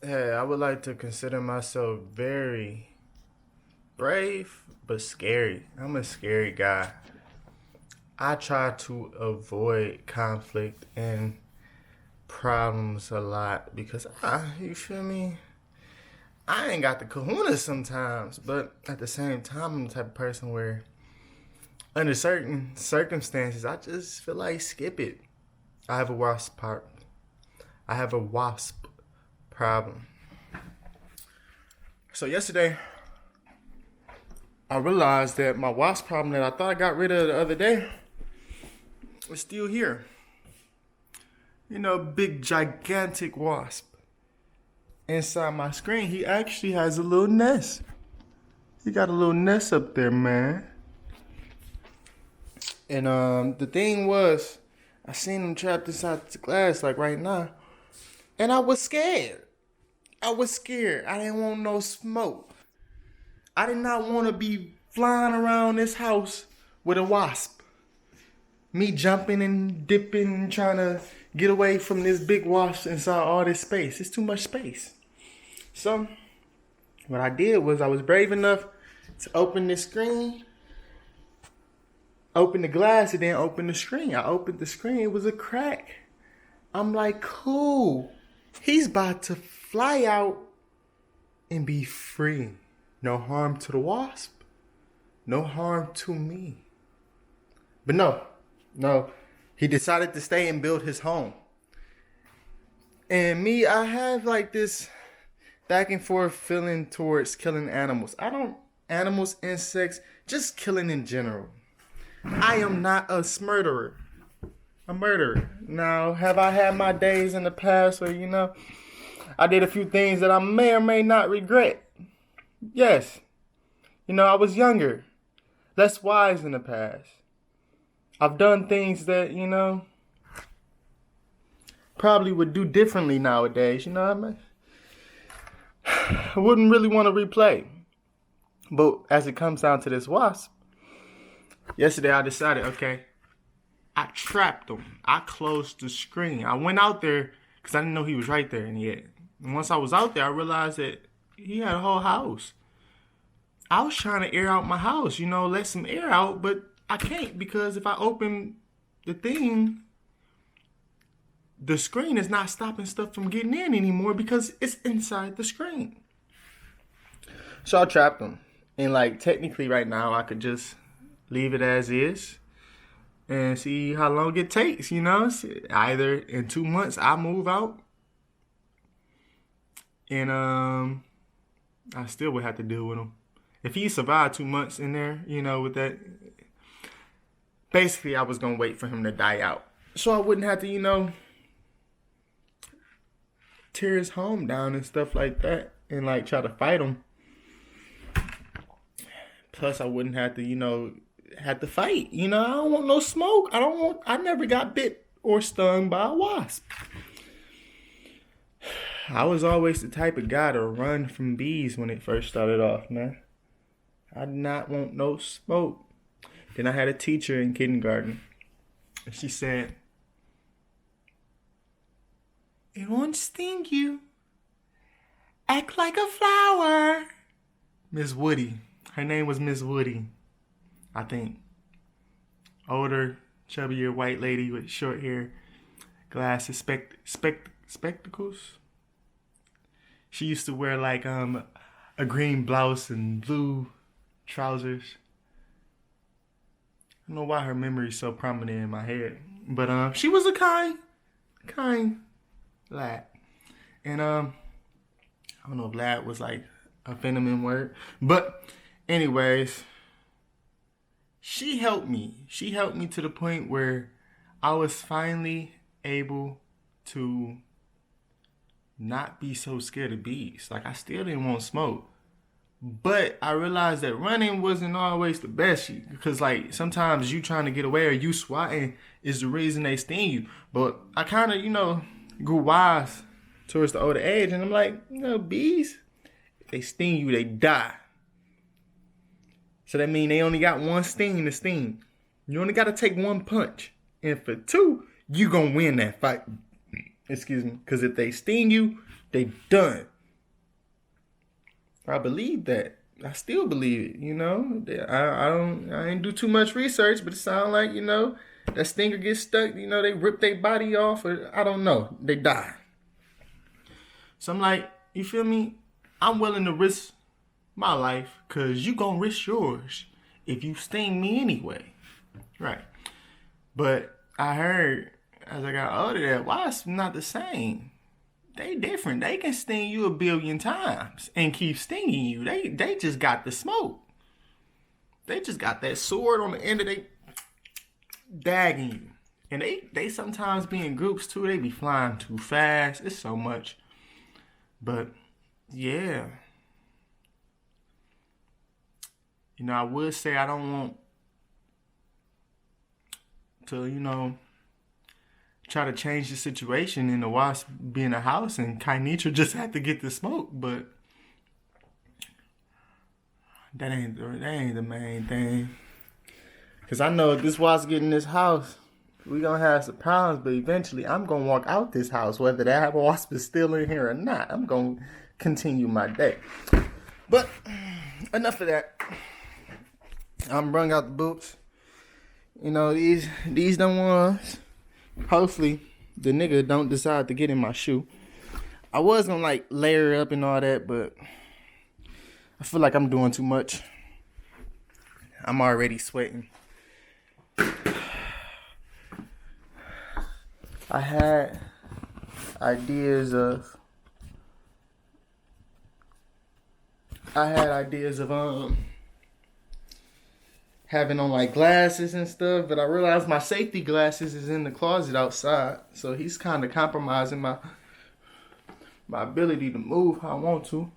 Hey, I would like to consider myself very brave, but scary. I'm a scary guy. I try to avoid conflict and problems a lot because you feel me? I ain't got the kahunas sometimes, but at the same time, I'm the type of person where, under certain circumstances, I just feel like skip it. I have a wasp part. I have a wasp problem. So yesterday, I realized that my wasp problem that I thought I got rid of the other day is still here. You know, big gigantic wasp. Inside my screen, he actually has a little nest. He got a little nest up there, man. And the thing was, I seen him trapped inside the glass like right now, and I was scared. I was scared. I didn't want no smoke. I did not want to be flying around this house with a wasp. Me jumping and dipping and trying to get away from this big wasp inside all this space. It's too much space. So, what I did was I was brave enough to open this screen, open the glass, and then open the screen. I opened the screen. It was a crack. I'm like, cool. He's about to fly out and be free. No harm to the wasp. No harm to me. But no. He decided to stay and build his home. And me, I have like this back and forth feeling towards killing animals. Animals, insects, just killing in general. I am not a murderer. A murderer. Now, have I had my days in the past where, I did a few things that I may or may not regret? Yes. I was younger, less wise in the past. I've done things that, probably would do differently nowadays. I wouldn't really want to replay. But as it comes down to this wasp, yesterday I decided, okay, I trapped him. I closed the screen. I went out there because I didn't know he was right there. And once I was out there, I realized that he had a whole house. I was trying to air out my house, let some air out, but I can't because if I open the thing, the screen is not stopping stuff from getting in anymore because it's inside the screen. So I trapped him. And technically right now I could just leave it as is and see how long it takes, Either in 2 months I move out and I still would have to deal with him. If he survived 2 months in there, with that, basically I was going to wait for him to die out. So I wouldn't have to, tear his home down and stuff like that and try to fight him. Plus I wouldn't have to, have to fight. I don't want no smoke. I never got bit or stung by a wasp. I was always the type of guy to run from bees when it first started off, man. I did not want no smoke. Then I had a teacher in kindergarten. And she said, "It won't sting you. Act like a flower." Miss Woody. Her name was Miss Woody, I think. Older, chubbier white lady with short hair, glasses, spectacles. She used to wear a green blouse and blue trousers. I don't know why her memory is so prominent in my head. But she was a kind lad. And I don't know if lad was a feminine word. But anyways, she helped me. She helped me to the point where I was finally able to not be so scared of bees. I still didn't want smoke. But I realized that running wasn't always the best because sometimes you trying to get away or you swatting is the reason they sting you. But I kind of, grew wise towards the older age and I'm like, bees, if they sting you, they die. So that means they only got one sting to sting. You only got to take one punch. And for two, you going to win that fight. Excuse me. Because if they sting you, they done. I believe that. I still believe it, you know. I ain't do too much research, but it sounds like, you know, that stinger gets stuck, you know, they rip their body off, or I don't know, they die. So I'm like, you feel me? I'm willing to risk my life because you gonna risk yours if you sting me anyway. Right. But I heard as I got older that wasps not the same. They different. They can sting you a billion times and keep stinging you. They just got the smoke. They just got that sword on the end of they dagging you. And they sometimes be in groups too. They be flying too fast. It's so much. But yeah. You know, I would say I don't want to, you know, try to change the situation and the wasp be in the house and Kainitra just had to get the smoke, but that ain't the main thing. Cause I know if this wasp get in this house, we gonna have some problems, but eventually I'm gonna walk out this house, whether that wasp is still in here or not. I'm gonna continue my day. But enough of that. I'm brung out the boots. You know, these them ones. Hopefully, the nigga don't decide to get in my shoe. I was gonna like layer up and all that, but I feel like I'm doing too much. I'm already sweating. I had ideas of having on like glasses and stuff, but I realized my safety glasses is in the closet outside, so he's kind of compromising my ability to move how I want to.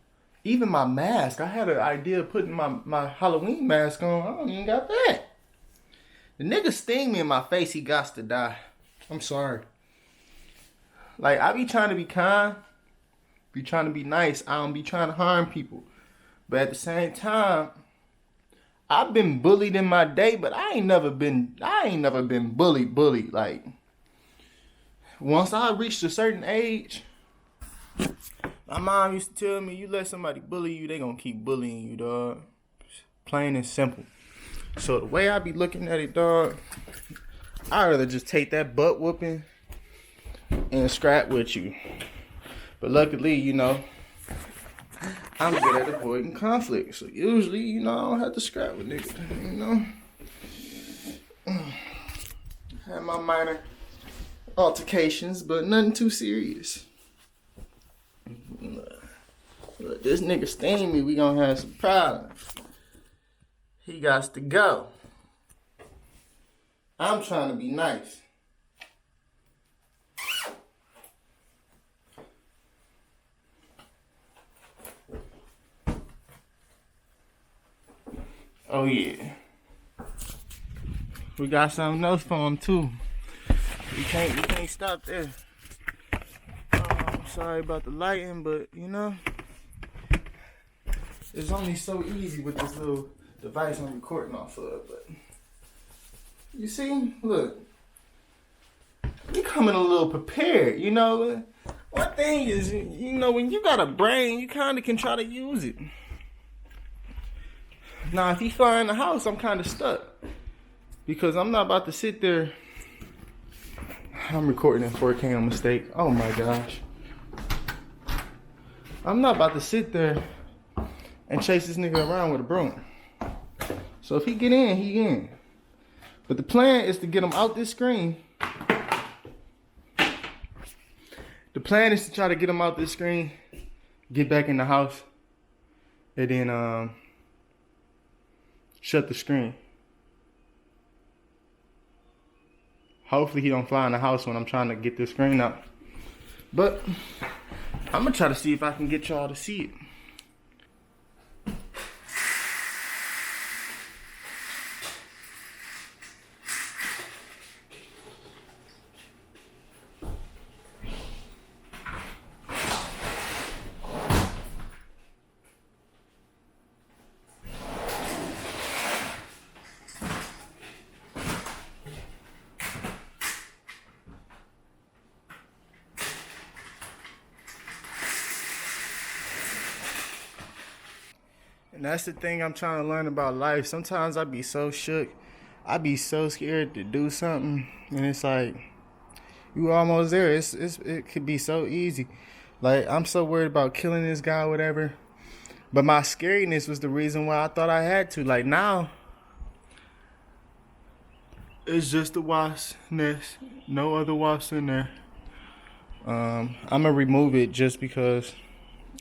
Even my mask, I had an idea of putting my Halloween mask on. I don't even got that. The nigga sting me in my face, he got to die. I'm sorry. Like, I be trying to be kind, be trying to be nice. I don't be trying to harm people. But at the same time, I've been bullied in my day, but I ain't never been bullied. Like, once I reached a certain age, my mom used to tell me, you let somebody bully you, they gonna keep bullying you, dog. Plain and simple. So the way I be looking at it, dog, I'd rather just take that butt whooping and scrap with you. But luckily, you know, I'm good at avoiding conflict. So usually, you know, I don't have to scrap with niggas, you know. Had my minor altercations, but nothing too serious. Look, this nigga sting me, we gonna have some problems. He got to go. I'm trying to be nice. Oh yeah. We got something else for him too. We can't stop there. I'm sorry about the lighting, but you know, it's only so easy with this little device I'm recording off of. But you see, look, we coming a little prepared. You know, one thing is, you know, when you got a brain, you kind of can try to use it. Now, if he fly in the house, I'm kind of stuck. Because I'm not about to sit there. I'm recording in 4K on mistake. Oh my gosh. I'm not about to sit there and chase this nigga around with a broom. So if he get in, he in. But the plan is to get him out this screen. The plan is to try to get him out this screen, get back in the house, and then shut the screen. Hopefully he don't fly in the house when I'm trying to get this screen out. But I'm gonna try to see if I can get y'all to see it. And that's the thing I'm trying to learn about life. Sometimes I be so shook. I be so scared to do something. And it's like, you almost there. It could be so easy. Like, I'm so worried about killing this guy or whatever. But my scariness was the reason why I thought I had to. Like, now, it's just the wasp nest. No other wasps in there. I'm going to remove it just because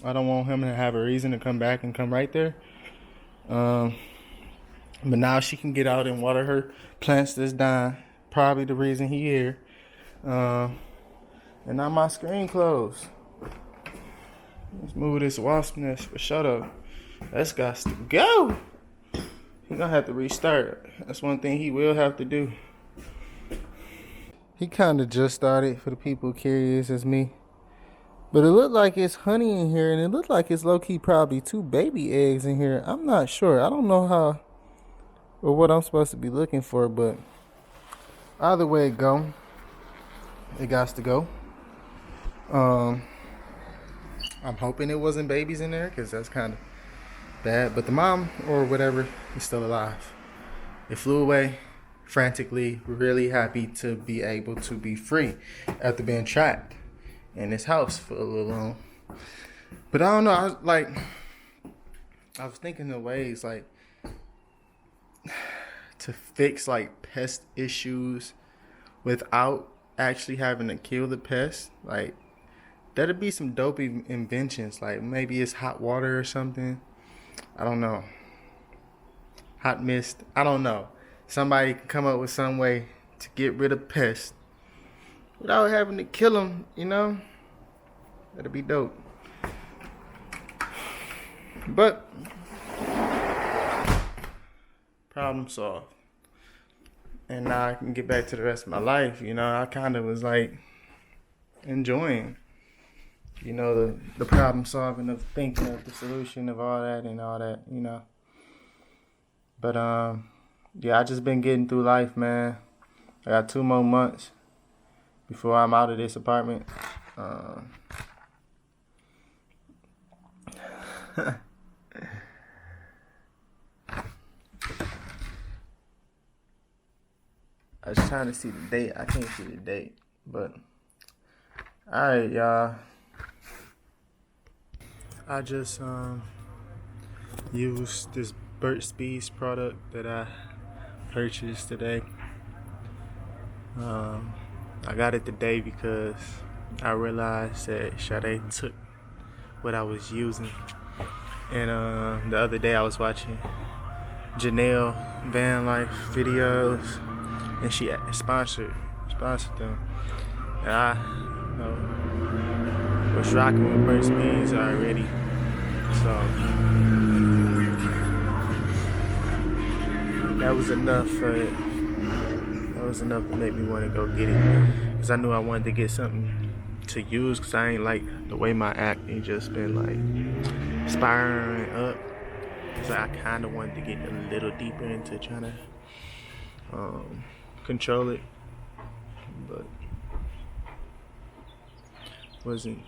I don't want him to have a reason to come back and come right there. But now she can get out and water her plants that's dying. Probably the reason he here. And now my screen closed. Let's move this wasp nest. But shut up. That's got to go. He gonna have to restart. That's one thing he will have to do. He kind of just started, for the people curious as me. But it looked like it's honey in here, and it looked like it's low-key probably 2 baby eggs in here. I'm not sure. I don't know how or what I'm supposed to be looking for, but either way it go, it got to go. I'm hoping it wasn't babies in there, because that's kind of bad. But the mom, or whatever, is still alive. It flew away frantically, really happy to be able to be free after being trapped in this house for a little long. But I don't know, I was thinking of ways like to fix like pest issues without actually having to kill the pest. Like, that'd be some dope inventions. Like, maybe it's hot water or something. I don't know. Hot mist. I don't know. Somebody can come up with some way to get rid of pests without having to kill them, you know? That'd be dope. But problem solved. And now I can get back to the rest of my life. You know, I kind of was like enjoying, you know, the problem solving of thinking of the solution of all that and all that, you know. But yeah, I just been getting through life, man. I got 2 more months before I'm out of this apartment. I was trying to see the date. I can't see the date, but alright, y'all. I just used this Burt's Bees product that I purchased today. I got it today because I realized that Sade took what I was using. And the other day I was watching Janelle Van Life videos, and she sponsored them. And I was rocking with Burt's Bees already. So that was enough for it. That was enough to make me want to go get it. Because I knew I wanted to get something to use, because I ain't like the way my acne just been like spiraling up. So I kind of wanted to get a little deeper into trying to control it, but wasn't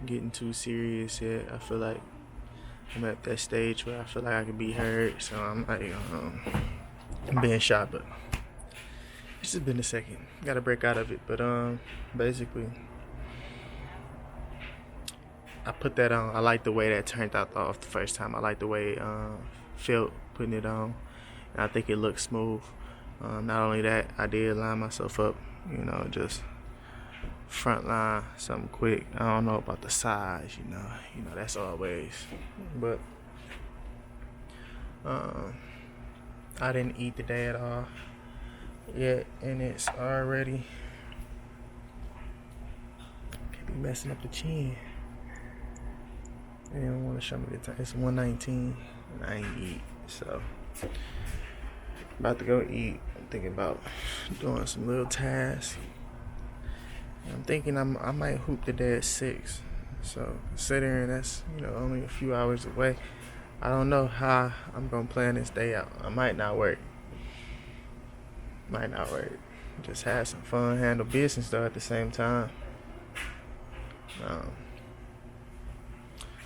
getting too serious yet. I feel like I'm at that stage where I feel like I could be hurt, so I'm like I'm being shot, but it's just been a second. Gotta break out of it, but basically I put that on. I like the way that turned out off the first time. I like the way it felt putting it on, and I think it looked smooth. Not only that, I did line myself up, you know, just front line something quick. I don't know about the size, you know that's always, but I didn't eat today at all yet, and it's already could be messing up the chin. They don't want to show me the time. It's 1:19 and I ain't eat, so about to go eat. I'm thinking about doing some little tasks. I'm thinking I might hoop today at 6. So sit there, and that's only a few hours away. I don't know how I'm gonna plan this day out. I might not work. Just have some fun, handle business though at the same time.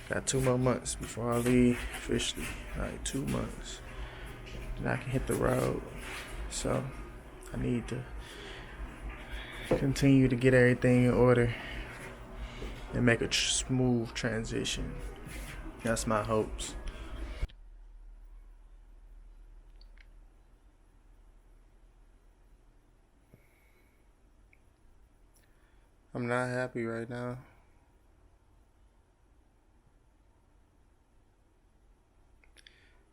Got 2 more months before I leave officially. Like 2 months. Then I can hit the road. So I need to continue to get everything in order and make a smooth transition. That's my hopes. I'm not happy right now.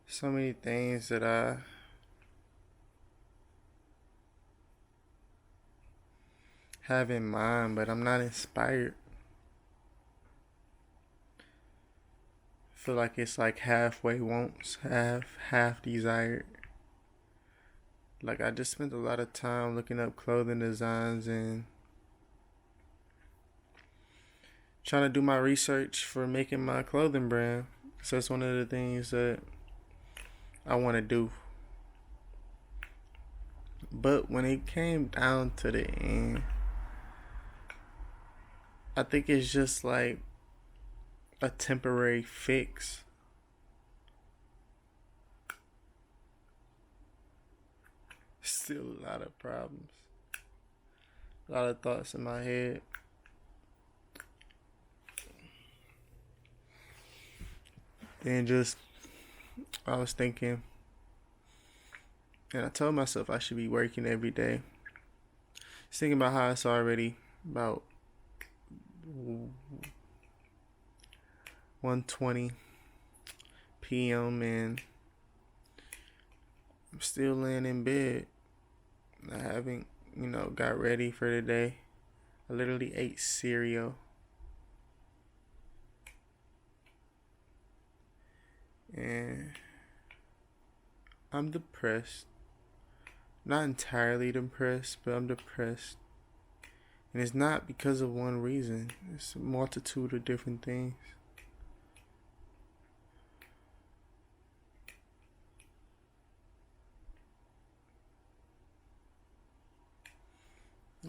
So many things that I have in mind, but I'm not inspired. I feel like it's like halfway wants, half desired. Like I just spent a lot of time looking up clothing designs and trying to do my research for making my clothing brand. So it's one of the things that I want to do. But when it came down to the end, I think it's just like a temporary fix. Still a lot of problems. A lot of thoughts in my head. And just, I was thinking, and I told myself I should be working every day. Just thinking about how it's already about 1:20 p.m. and I'm still laying in bed. I haven't, got ready for the day. I literally ate cereal. And I'm depressed. Not entirely depressed, but I'm depressed. And it's not because of one reason. It's a multitude of different things.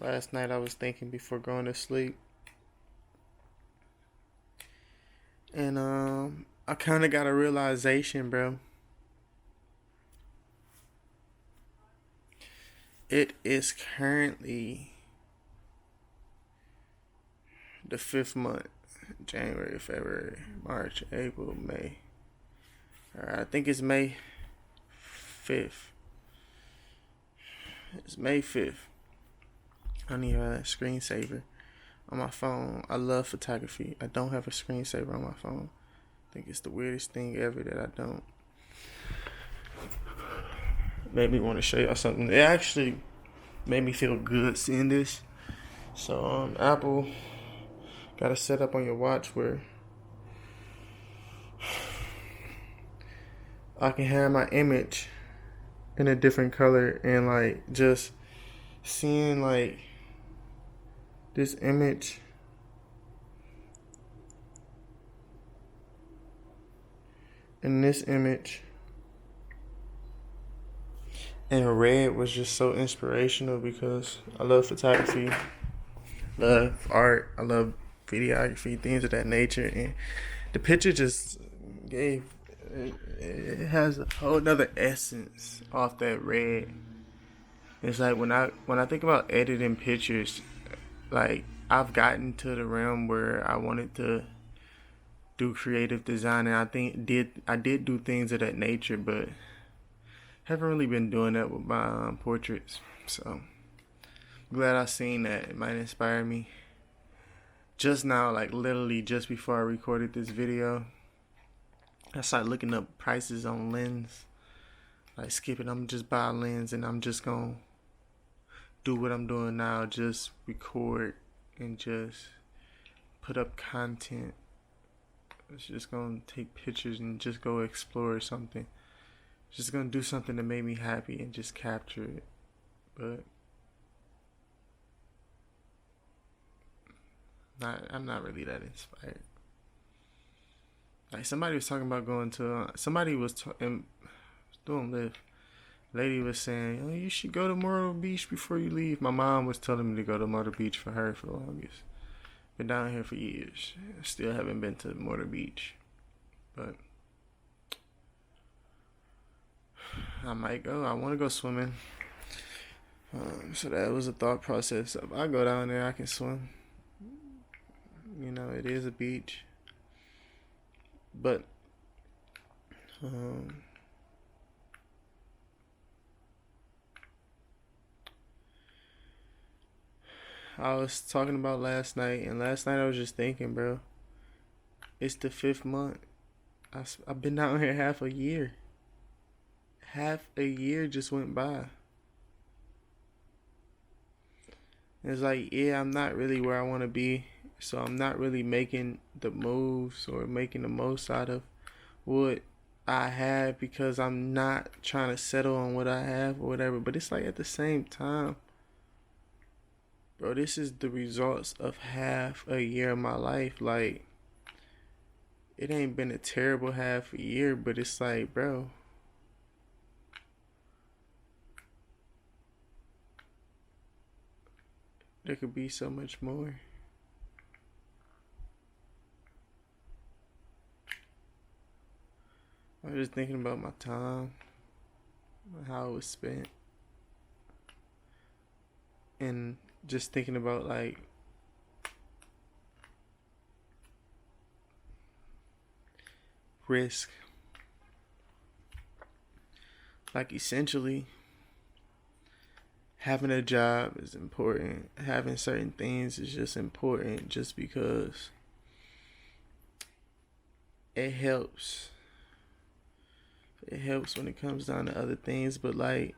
Last night I was thinking before going to sleep. And I kind of got a realization, bro. It is currently the 5th month. January, February, March, April, May. Alright, I think it's May 5th. It's May 5th. I need a screensaver on my phone. I love photography. I don't have a screensaver on my phone. I think it's the weirdest thing ever that I don't. Made me want to show y'all something. It actually made me feel good seeing this. So Apple got a setup on your watch where I can have my image in a different color, and like just seeing like this image and this image and red was just so inspirational because I love photography, love art, I love videography, things of that nature, and the picture just gave it has a whole nother essence off that red. It's like when I think about editing pictures, like I've gotten to the realm where I wanted to do creative design, and I did do things of that nature, but haven't really been doing that with my portraits. So I'm glad I seen that. It might inspire me. Just now, like literally just before I recorded this video, I started looking up prices on lens. Like skipping, I'm just buy a lens and I'm just gonna do what I'm doing now. Just record and just put up content. It's just gonna take pictures and just go explore something. Just gonna do something to make me happy and just capture it. But I'm not really that inspired. Like somebody was talking about going to somebody was doing Lyft. Lady was saying, "Oh, you should go to Myrtle Beach before you leave." My mom was telling me to go to Myrtle Beach for her for the longest. Been down here for years. Still haven't been to Myrtle Beach, but I might go. I want to go swimming. So that was a thought process. If I go down there, I can swim. You know, it is a beach, but um, I was talking about last night, and last night I was just thinking, bro. It's the 5th month. I've been down here half a year. Half a year just went by. It's like, yeah, I'm not really where I want to be. So I'm not really making the moves or making the most out of what I have because I'm not trying to settle on what I have or whatever. But it's like at the same time, bro, this is the results of half a year of my life. Like, it ain't been a terrible half a year, but it's like, bro, there could be so much more. I was just thinking about my time, how it was spent, and just thinking about like risk. Like, essentially, having a job is important. Having certain things is just important just because it helps. It helps when it comes down to other things, but like,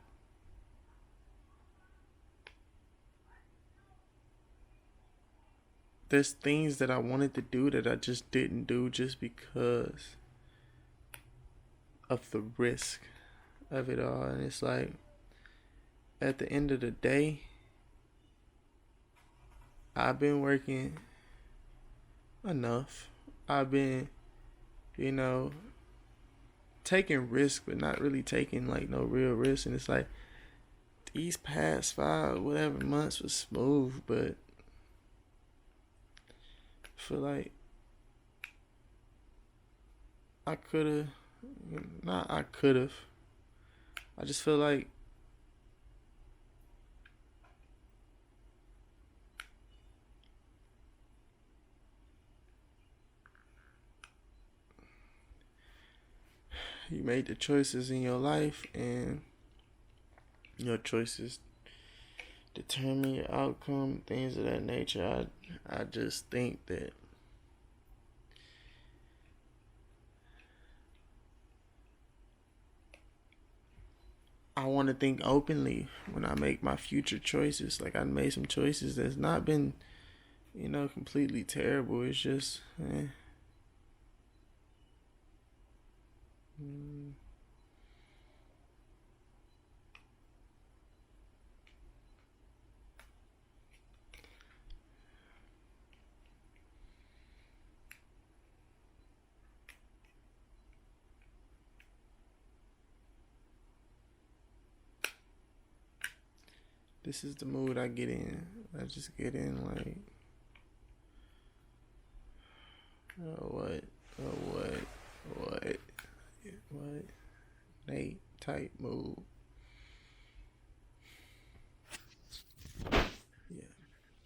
there's things that I wanted to do that I just didn't do just because of the risk of it all. And it's like, at the end of the day, I've been working enough. I've been, you know, taking risk, but not really taking like no real risk. And it's like, these past 5 whatever months was smooth, but I feel like I could have, not I could have. I just feel like you made the choices in your life, and your choices determine your outcome, things of that nature. I just think that I want to think openly when I make my future choices. Like, I made some choices that's not been, completely terrible. It's just, mm, this is the mood I get in. I just get in like, what, what, what, Nate type mood.